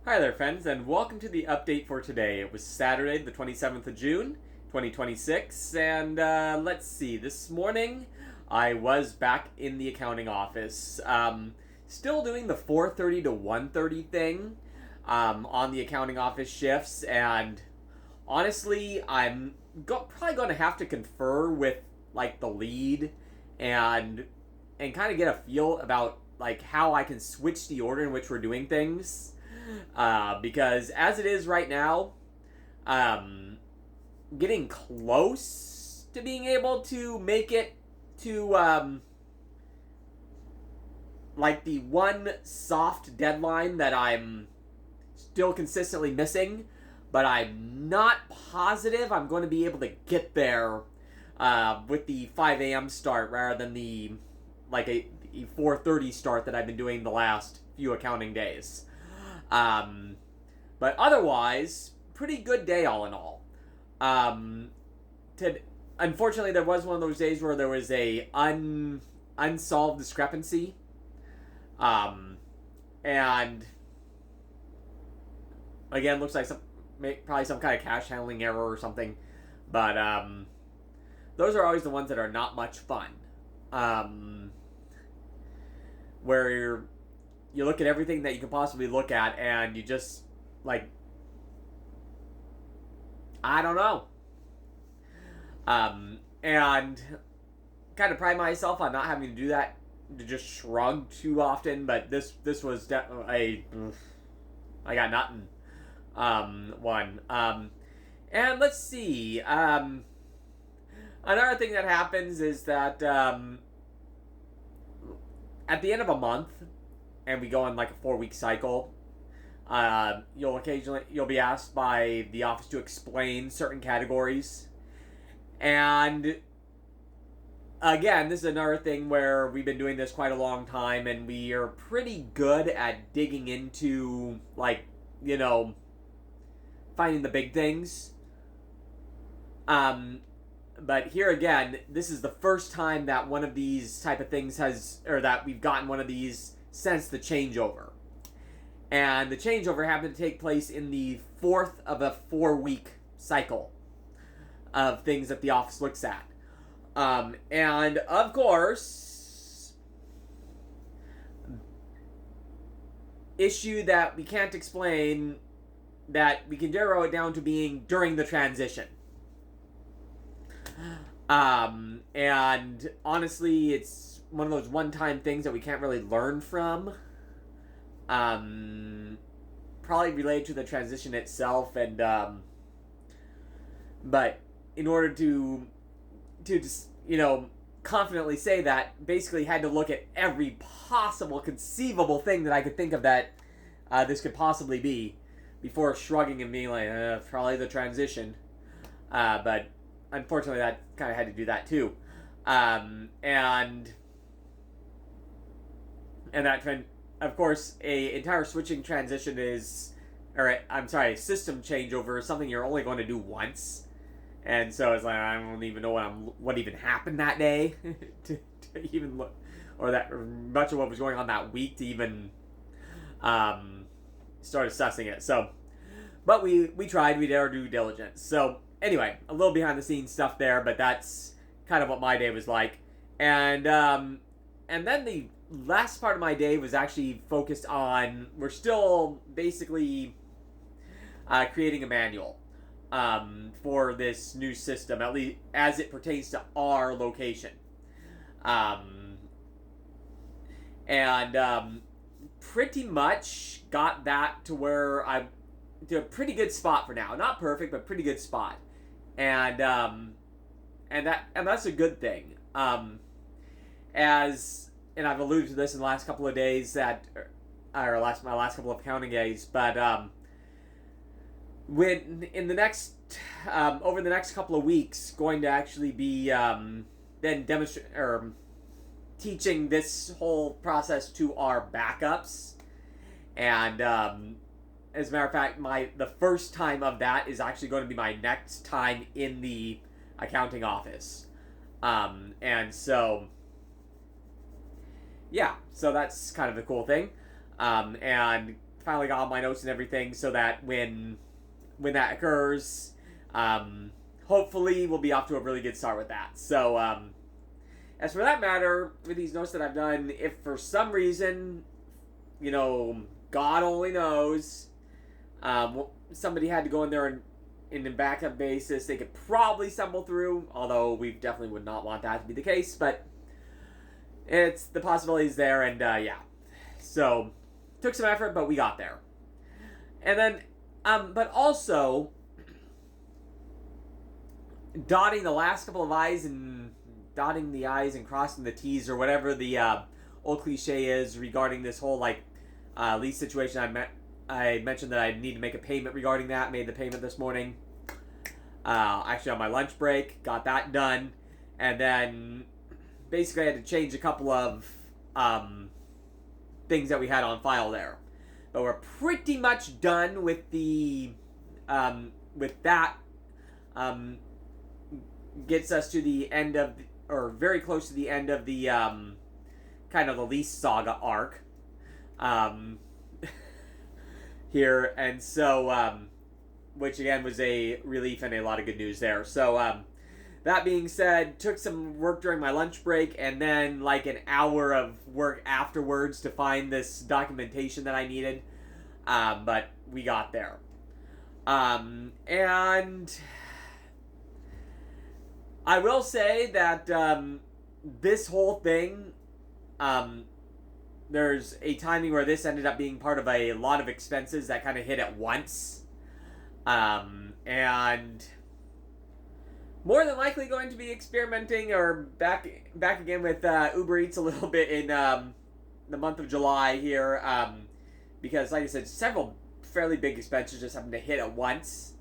Hi there, friends, and welcome to the update for today. It was Saturday, the 27th of June, 2026, and let's see, this morning I was back in the accounting office, still doing the 4:30 to 1:30 thing on the accounting office shifts, and honestly, I'm probably going to have to confer with, like, the lead and kind of get a feel about, like, how I can switch the order in which we're doing things because as it is right now, um, getting close to being able to make it to like the one soft deadline that I'm still consistently missing, but I'm not positive I'm going to be able to get there with the 5 a.m. start rather than the like a 4:30 start that I've been doing the last few accounting days. Um, but otherwise, pretty good day all in all. Um, to, Unfortunately, there was one of those days where there was a unsolved discrepancy, um, and again, looks like probably some kind of cash handling error or something. But those are always the ones that are not much fun. Um, where you look at everything that you can possibly look at, and you just like I don't know. And kind of pride myself on not having to do that, to just shrug too often. But this was definitely I got nothing. One. And let's see. Another thing that happens is that at the end of a month, and we go on like a 4-week cycle. You'll be asked by the office to explain certain categories, and again, this is another thing where we've been doing this quite a long time, and we are pretty good at digging into, like, finding the big things. But here again, this is the first time that one of these type of things that we've gotten one of these since the changeover. And the changeover happened to take place in the fourth of a 4-week cycle of things that the office looks at. And of course, issue that we can't explain, that we can narrow it down to being during the transition. And honestly, it's one of those one-time things that we can't really learn from. Probably related to the transition itself, and but in order to just confidently say that, basically had to look at every possible conceivable thing that I could think of that this could possibly be before shrugging and being like, probably the transition. But unfortunately, that kind of had to do that too. And that trend, of course, a entire switching transition system changeover is something you're only going to do once. And so it's like, I don't even know what even happened that day to even look, or that much of what was going on that week to even start assessing it. So, but we tried, we did our due diligence. So anyway, a little behind the scenes stuff there, but that's kind of what my day was like. And then the last part of my day was actually focused on, we're still basically creating a manual for this new system, at least as it pertains to our location. And pretty much got that to where I'm to a pretty good spot for now. Not perfect, but pretty good spot. And that's a good thing. And I've alluded to this in the last couple of days my last couple of accounting days, but when in the next over the next couple of weeks, going to actually be then teaching this whole process to our backups, and as a matter of fact, the first time of that is actually going to be my next time in the accounting office, and so. Yeah, so that's kind of a cool thing. And finally got all my notes and everything, so that when that occurs, hopefully we'll be off to a really good start with that. So, as for that matter, with these notes that I've done, if for some reason, God only knows, somebody had to go in there and in a backup basis, they could probably stumble through, although we definitely would not want that to be the case, but it's the possibilities there, and yeah. So, took some effort, but we got there. And then, but also, dotting the last couple of I's and dotting the I's and crossing the T's, or whatever the old cliche is regarding this whole, lease situation. I mentioned that I need to make a payment regarding that. Made the payment this morning. Actually on my lunch break. Got that done. And then basically I had to change a couple of things that we had on file there. But we're pretty much done with the with that. Gets us to the end of, or very close to the end of the kind of the lease saga arc. Here, and so, which again was a relief and a lot of good news there. So, that being said, took some work during my lunch break, and then like an hour of work afterwards to find this documentation that I needed. But we got there. And I will say that this whole thing, there's a timing where this ended up being part of a lot of expenses that kind of hit at once. And more than likely going to be experimenting or back again with Uber Eats a little bit in the month of July here. Because, like I said, several fairly big expenses just happened to hit at once.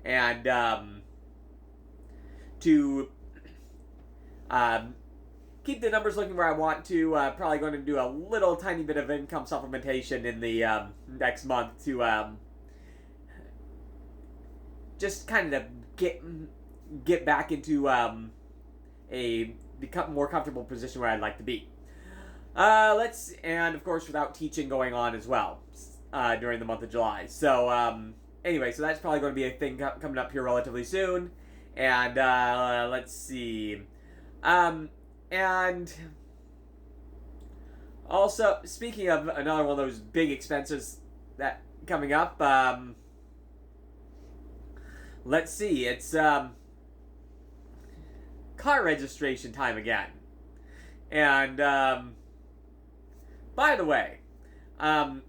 And to keep the numbers looking where I want to, probably going to do a little tiny bit of income supplementation in the next month to just kind of get back into a become more comfortable position where I'd like to be. And of course without teaching going on as well during the month of July. So anyway, so that's probably going to be a thing coming up here relatively soon. And let's see. And also, speaking of another one of those big expenses that coming up, let's see, it's car registration time again. And by the way, to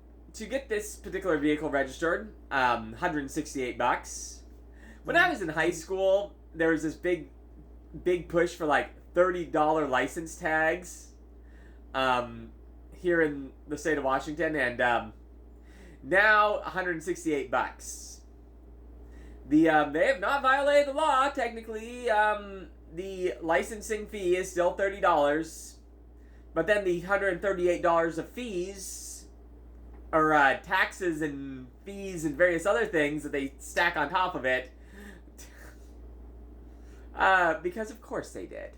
get this particular vehicle registered, $168. When I was in high school, there was this big push for like $30 license tags here in the state of Washington, and now $168. They have not violated the law technically. The licensing fee is still $30, but then the $138 of fees, or taxes and fees and various other things that they stack on top of it. Because of course they did.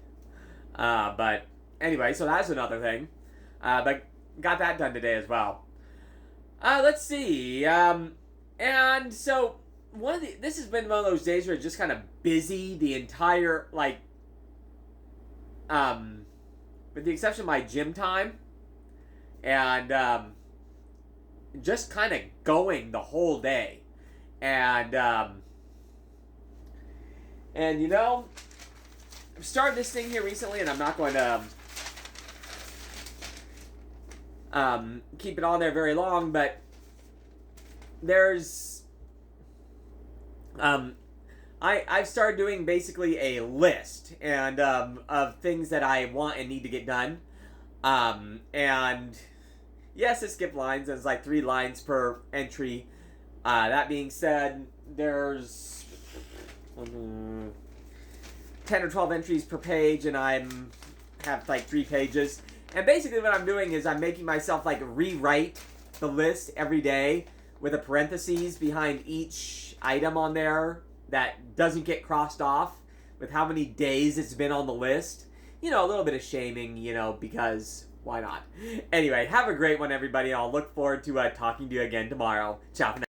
But anyway, so that's another thing. But got that done today as well. Let's see. And so this has been one of those days where it's just kind of busy the entire, with the exception of my gym time. And, just kind of going the whole day. And I've started this thing here recently, and I'm not going to keep it on there very long, but there's I've started doing basically a list and of things that I want and need to get done, and yes, it skipped lines. There's like 3 lines per entry. That being said, there's 10 or 12 entries per page, and have like 3 pages. And basically what I'm doing is I'm making myself rewrite the list every day with a parentheses behind each item on there that doesn't get crossed off with how many days it's been on the list. A little bit of shaming, because Why not? Anyway, have a great one, everybody. I'll look forward to talking to you again tomorrow. Ciao for now.